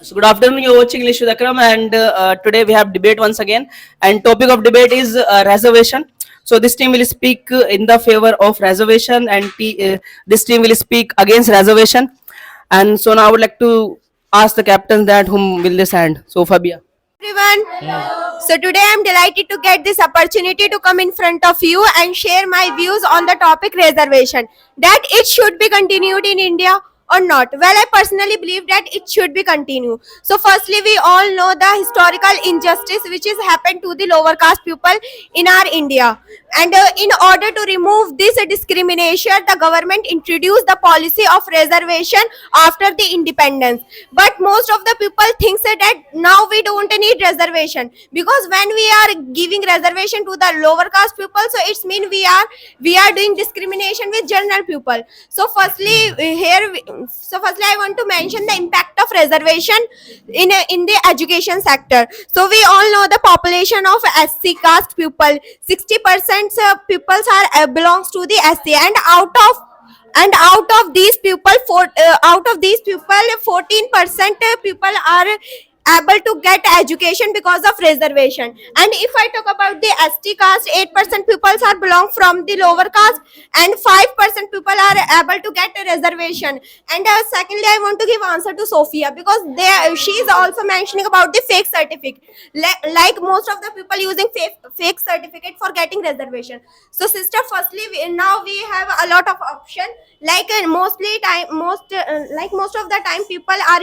So good afternoon. You're watching English with Akram, and today we have debate once again. And topic of debate is reservation. So this team will speak in the favor of reservation, and this team will speak against reservation. And so now I would like to ask the captain that whom will this hand. So Fabia. Everyone. So today I'm delighted to get this opportunity to come in front of you and share my views on the topic reservation. That it should be continued in India or not. Well, I personally believe that it should be continued. So firstly, we all know the historical injustice which has happened to the lower caste people in our India. And in order to remove this discrimination, the government introduced the policy of reservation after the independence. But most of the people think that now we don't need reservation, because when we are giving reservation to the lower caste people, so it's mean we are doing discrimination with general people. So firstly I want to mention the impact of reservation in the education sector. So we all know the population of SC caste people, 60% peoples are belongs to the SC, and out of these people, 14% people are able to get education because of reservation. And if I talk about the ST caste, 8% people are belong from the lower caste, and 5% people are able to get a reservation. And secondly, I want to give answer to Sophia, because she is also mentioning about the fake certificate, like most of the people using fake certificate for getting reservation. So sister, firstly, now we have a lot of option, like most of the time people are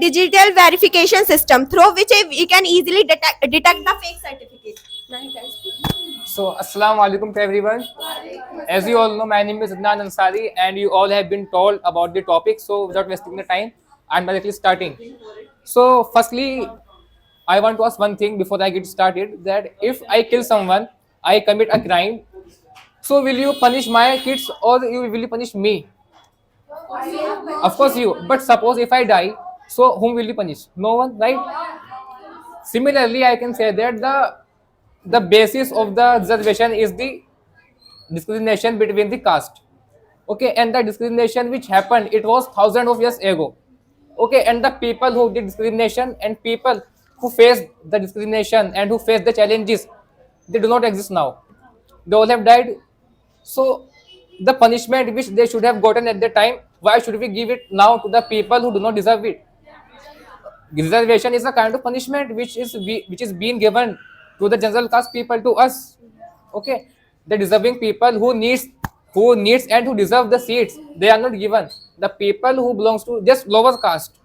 digital verification system through which we can easily detect the fake certificate. Now you can speak. So, Assalamu alaikum to everyone. As you all know, my name is Adnan Ansari, and you all have been told about the topic. So, without wasting the time, I'm directly starting. So, firstly, I want to ask one thing before I get started, that if I kill someone, I commit a crime. So, will you punish my kids, or will you punish me? Of course, you. But suppose if I die, so whom will you punish? No one, right? Similarly, I can say that the basis of the reservation is the discrimination between the caste. Okay, and the discrimination which happened, it was thousands of years ago. Okay, and the people who did discrimination and people who faced the discrimination and who faced the challenges, they do not exist now. They all have died. So the punishment which they should have gotten at the time, why should we give it now to the people who do not deserve it? Reservation is a kind of punishment which is being given to the general caste people, to us. Okay, the deserving people who needs and who deserve the seats, they are not given. The people who belongs to just lower caste,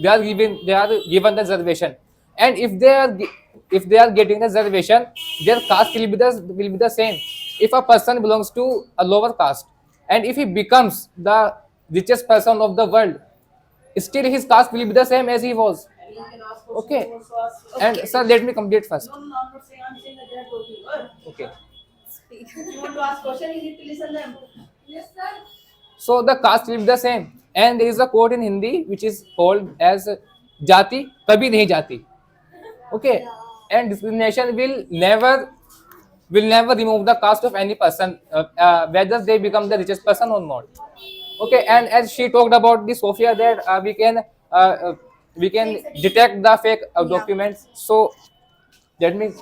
they are given the reservation. And if they are getting the reservation, their caste will be the same. If a person belongs to a lower caste, and if he becomes the richest person of the world, still his caste will be the same as he was. Okay. And Okay. sir, let me complete first. Okay. So the caste will be the same. And there is a quote in Hindi which is called as Jati Kabhi Nahi Jati. Okay. And discrimination will never remove the caste of any person, whether they become the richest person or not. Okay. And as she talked about the Sophia, that we can detect the fake documents. So let me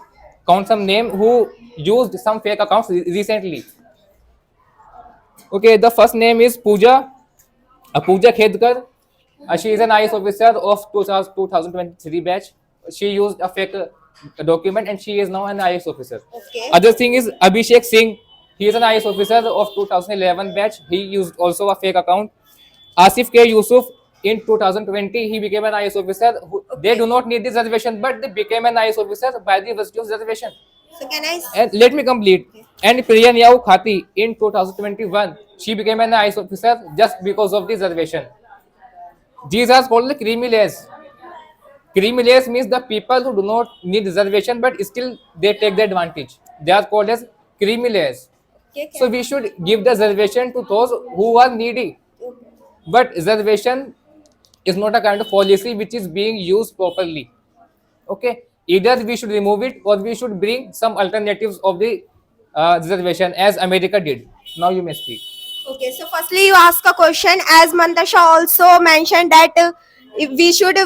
count some name who used some fake accounts recently. Okay, the first name is Pooja Khedkar. She is an IS officer of 2023 batch. She used a fake document, and she is now an IS officer. Okay. Other thing is Abhishek Singh. He is an IS officer of 2011 batch. He used also a fake account. Asif K. Yusuf, in 2020, he became an IS officer. They do not need this reservation, but they became an IS officer by the University of Reservation. So can I? And let me complete. And Priya Nyau Khati, in 2021, she became an IS officer just because of this reservation. These are called the creamy layers. Creamy layers means the people who do not need reservation, but still they take the advantage. They are called as creamy layers. Okay, So we should give the reservation to those who are needy. But reservation is not a kind of policy which is being used properly. Okay, either we should remove it, or we should bring some alternatives of the reservation, as America did. Now you may speak. Okay, so firstly, you ask a question, as Mandasha also mentioned that we should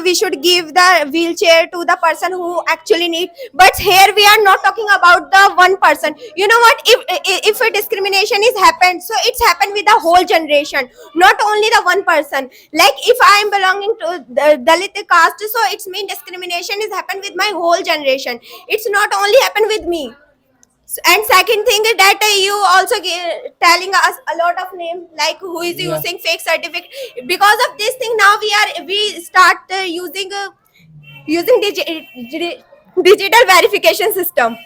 give the wheelchair to the person who actually need. But here we are not talking about the one person. You know what, if a discrimination is happened, so it's happened with the whole generation, not only the one person. Like if I am belonging to the Dalit caste, so it's mean discrimination is happened with my whole generation. It's not only happened with me. And second thing is that you also telling us a lot of name, like who is Yeah. using fake certificate. Because of this thing, now we start using digital verification system.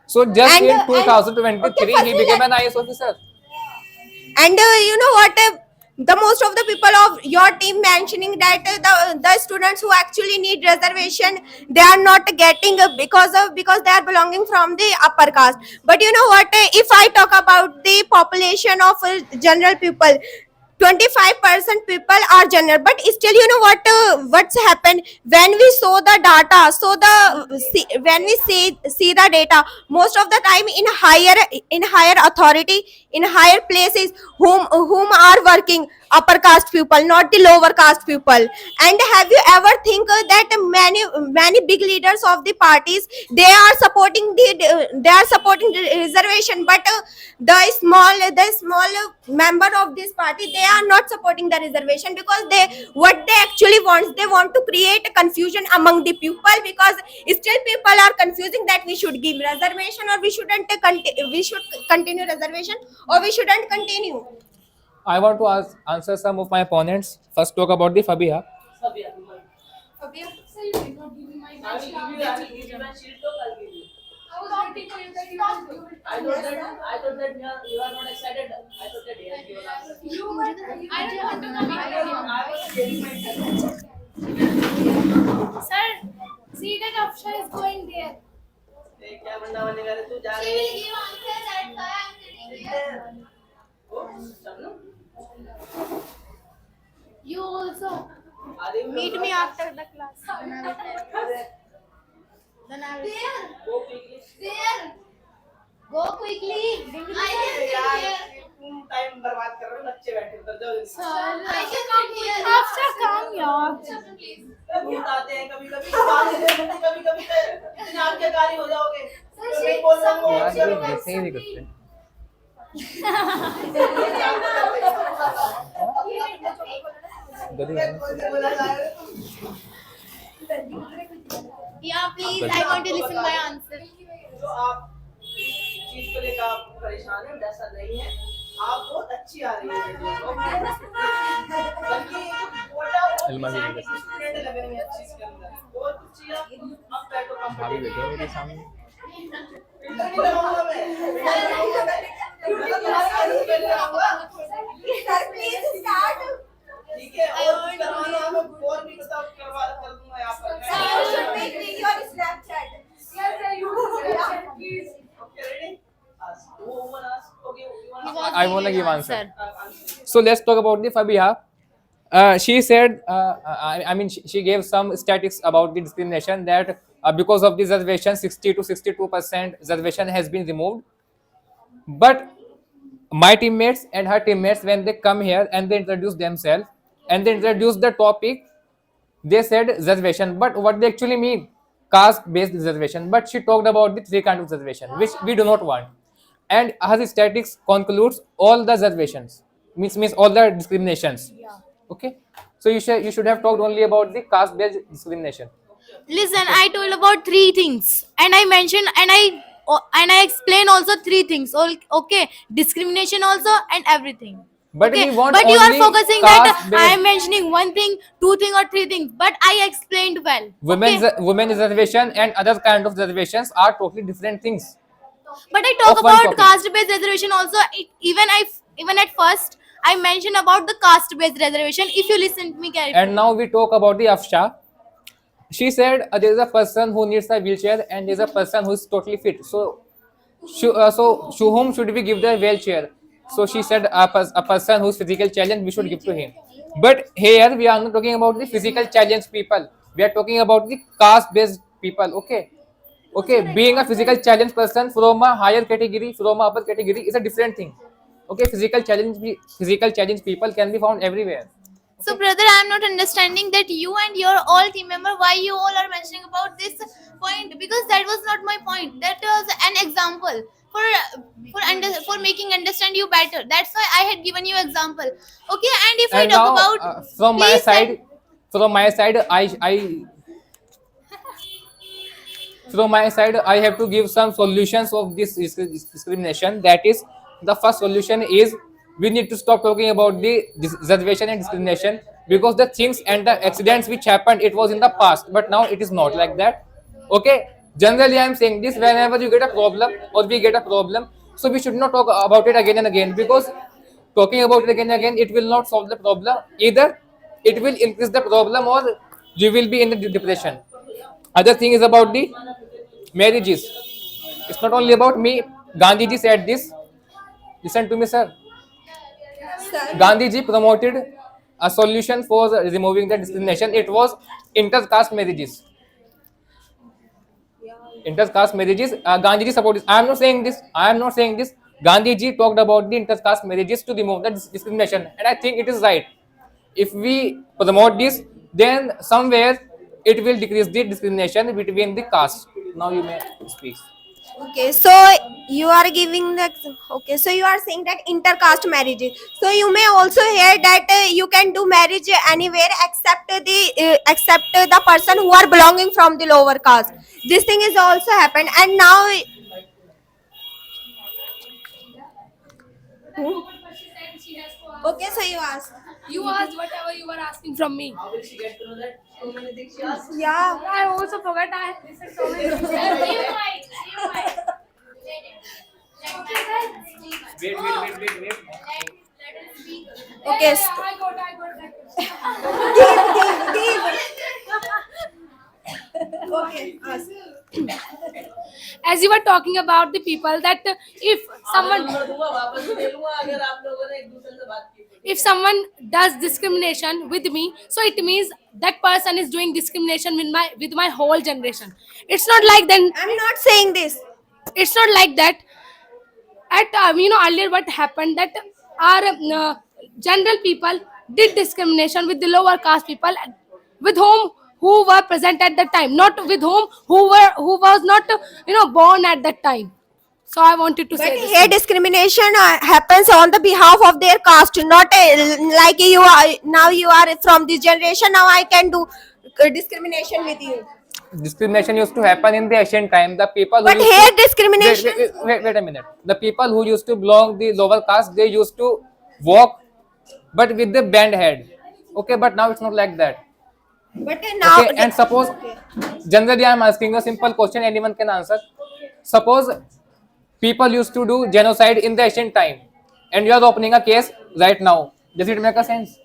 So just And, in and- 2023, okay, he firstly, became let- an IS officer. And you know what, the most of the people of your team mentioning that the students who actually need reservation, they are not getting because they are belonging from the upper caste. But you know what, if I talk about the population of general people, 25% people are general. But still, you know what, what's happened when we saw the data, so when we see the data, most of the time in higher authority, in higher places, whom are working upper caste people, not the lower caste people. And have you ever think that many big leaders of the parties, they are supporting the reservation, but the small member of this party, they are not supporting the reservation, because what they actually want, they want to create a confusion among the people, because still people are confusing that we should give reservation or we shouldn't we should continue reservation or we shouldn't continue. I want to answer some of my opponents. First, talk about the Fabia. Sir, see that Afsha is going there. क्या बंदा बनेगा रे तू जा She रही will give answer, that's why I'm sitting here. You also. Meet me after the class. Then I will. There. Go quickly. I can sit here. तुम time बर्बाद कर रहे हो बच्चे बैठे उधर जाओ Sir, I can come here. Afsha, come here. Please. भूत आते हैं कभी कभी कभी कभी इतने आज्ञाकारी हो जाओगे तो नहीं बोल रहा हूँ यार ये वैसे ही नहीं करते. गली है ना? Yeah, please. I want to listen my answer. जो आप इस चीज को लेकर आप परेशान हैं वैसा नहीं है आप बहुत अच्छी आ रही है बल्कि स्टूडेंट लग रही है इस चीज के अंदर बहुत अच्छी है अब बैठो भाभी बैठे हैं मेरे सामने. नहीं लगाऊंगा ठीक है और कुछ करवाना है मैं और भी सब कर दूंगा यहाँ पर Okay, ready? Who wanna ask? Okay, you wanna I want to give answer. So let's talk about the Fabia. She said, I mean, she gave some statistics about the discrimination that because of the reservation, 60 to 62% reservation has been removed. But my teammates and her teammates, when they come here and they introduce themselves and they introduce the topic, they said reservation. But what they actually mean? Caste-based reservation. But she talked about the three kinds of reservation, which we do not want. And her statistics concludes all the reservations, means all the discriminations. Okay, so you should have talked only about the caste-based discrimination. Listen, I told about three things, and I mentioned, and I explained also three things. Okay, discrimination also and everything. But Okay, we want but you are only focusing that caste-based. I am mentioning one thing, two thing, or three things. But I explained well. Women reservation and other kind of reservations are totally different things. But I talk Of one about topic. caste-based reservation also. Even at first, I mentioned about the caste-based reservation. If you listen to me carefully. And now we talk about the Afsha. She said there is a person who needs a wheelchair and there is a person who is totally fit. So to whom should we give the wheelchair? So she said a person who's physical challenge we should give to him. But here we are not talking about the physical challenge people. We are talking about the caste-based people. Okay, being a physical challenge person from a higher category, from a upper category is a different thing. Okay, physical challenge people can be found everywhere. So, brother, I am not understanding that you and your all team member, why you all are mentioning about this point, because that was not my point. That was an example for making understand you better. That's why I had given you example. Okay, and if I And talk now, about, from my please side, let- from my side, from my side, I have to give some solutions of this discrimination. That is, the first solution is we need to stop talking about the reservation and discrimination, because the things and the accidents which happened, it was in the past, but now it is not like that. Okay. Generally, I am saying this: whenever you get a problem or we get a problem, so we should not talk about it again and again, because talking about it again and again, it will not solve the problem. Either it will increase the problem, or you will be in the depression. Other thing is about the marriages. It's not only about me. Gandhiji said this. Listen to me, sir. Gandhiji promoted a solution for removing the discrimination. It was intercaste marriages. Intercaste marriages. Gandhiji supported. I am not saying this. I am not saying this. Gandhiji talked about the intercaste marriages to remove the discrimination, and I think it is right. If we promote this, then somewhere it will decrease the discrimination between the caste. Now you may speak. Okay, so you are giving the okay, so you are saying that intercaste marriages. So you may also hear that you can do marriage anywhere except the person who are belonging from the lower caste. This thing is also happened, and now okay. So you ask. You asked whatever you were asking from me. How will she get to know that so many things she asked? Yeah. I also forgot I listened so many things. Wait. Okay. I got that. Okay. Ask. As you were talking about the people that if someone मैं दूंगा वापस भी दे दूंगा अगर आप लोगों ने एक दूसरे से बात की तो। if someone does discrimination with me, so it means that person is doing discrimination with my whole generation. It's not like then. I'm not saying this. It's not like that. At earlier what happened that our general people did discrimination with the lower caste people, with whom who were present at that time, not with who was not born at that time. So I wanted to But say this. here discrimination happens on the behalf of their caste, not like you are now. You are from this generation. Now I can do discrimination with you. Discrimination used to happen in the ancient time. The people But who used here to, discrimination. wait a minute. The people who used to belong the lower caste, they used to walk, but with the bent head. Okay, but now it's not like that. But now. Okay, and suppose, generally I am asking a simple question, anyone can answer. Suppose people used to do genocide in the ancient time, and you are opening a case right now. Does it make a sense?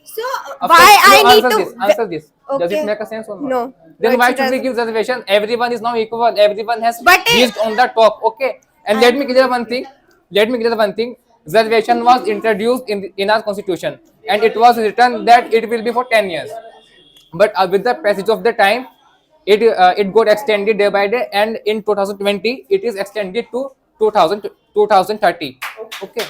So Of why course, I no, need answer to this. Answer this. Does Okay. it make a sense or not? No. Then But why it should we doesn't. give reservation? Everyone is now equal. Everyone has But, reached on the top. Okay. And let me clear one thing. Reservation was introduced in our constitution, and it was written that it will be for 10 years. But with the passage of the time, it got extended day by day, and in 2020 it is extended to 2030. Okay.